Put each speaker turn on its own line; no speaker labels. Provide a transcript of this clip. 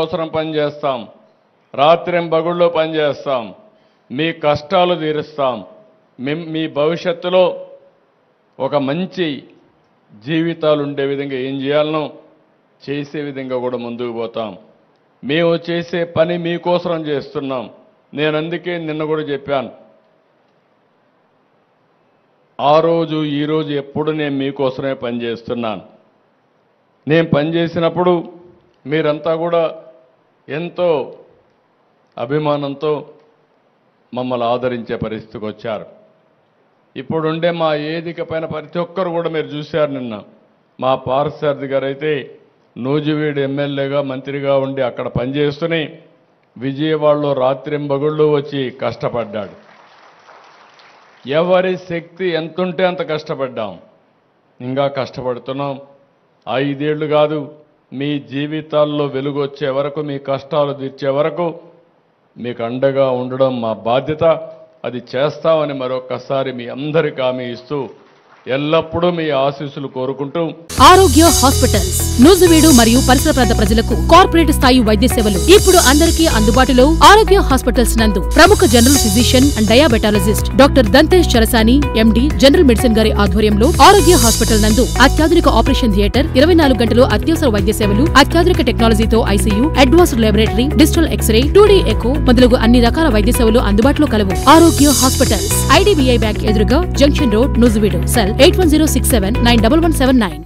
అవసరం పనిచేస్తాం, రాత్రింబగుళ్ళు పనిచేస్తాం, మీ కష్టాలు తీరుస్తాం, మీ భవిష్యత్తులో ఒక మంచి జీవితాలు ఉండే విధంగా ఏం చేయాలనో చేసే విధంగా కూడా ముందుకు పోతాం. మేము చేసే పని మీకోసం చేస్తున్నాం. నేను అందుకే నిన్న కూడా చెప్పాను, ఆ రోజు ఈ రోజు ఎప్పుడు నేను మీకోసమే పనిచేస్తున్నాను. నేను పనిచేసినప్పుడు మీరంతా కూడా ఎంతో అభిమానంతో మమ్మల్ని ఆదరించే పరిస్థితికి వచ్చారు. ఇప్పుడుండే మా వేదిక పైన ప్రతి ఒక్కరు కూడా మీరు చూశారు. నిన్న మా పార్థసారథి గారు అయితే నూజివీడు ఎమ్మెల్యేగా మంత్రిగా ఉండి అక్కడ పనిచేస్తూనే విజయవాడలో రాత్రింబగుళ్ళు వచ్చి కష్టపడ్డాడు. ఎవరి శక్తి ఎంతుంటే అంత కష్టపడ్డాం, ఇంకా కష్టపడుతున్నాం. 5 ఏళ్ళు కాదు, మీ జీవితాల్లో వెలుగు వచ్చే వరకు, మీ కష్టాలు తీర్చే వరకు మీకు అండగా ఉండడం మా బాధ్యత. అది చేస్తామని మరొకసారి మీ అందరికీ హామీ ఇస్తూ ఎల్లప్పుడూ మీ ఆశీస్సులు కోరుకుంటూ
ఆరోగ్య హాస్పిటల్స్ నూజివీడు మరియు పరిసర ప్రాంత ప్రజలకు కార్పొరేట్ స్థాయి వైద్య సేవలు ఇప్పుడు అందరికీ అందుబాటులో. ఆరోగ్య హాస్పిటల్స్ నందు ప్రముఖ general physician and diabetologist doctor Dantesh Charasani MD general medicine గారి ఆధ్వర్యంలో ఆరోగ్య హాస్పిటల్ నందు అత్యాధునిక ఆపరేషన్ థియేటర్, 24 గంటలు అత్యవసర వైద్య సేవలు, అత్యాధునిక టెక్నాలజీతో ICU, advanced laboratory, digital x-ray, 2D echo మొదలగు అన్ని రకాల వైద్య సేవలు అందుబాటులో కలవు. ఆరోగ్య హాస్పిటల్స్ ఐడిబిఐ బ్యాంక్ ఎదురుగా జంక్షన్ రోడ్, నూజివీడు. సెల్ 8106791179.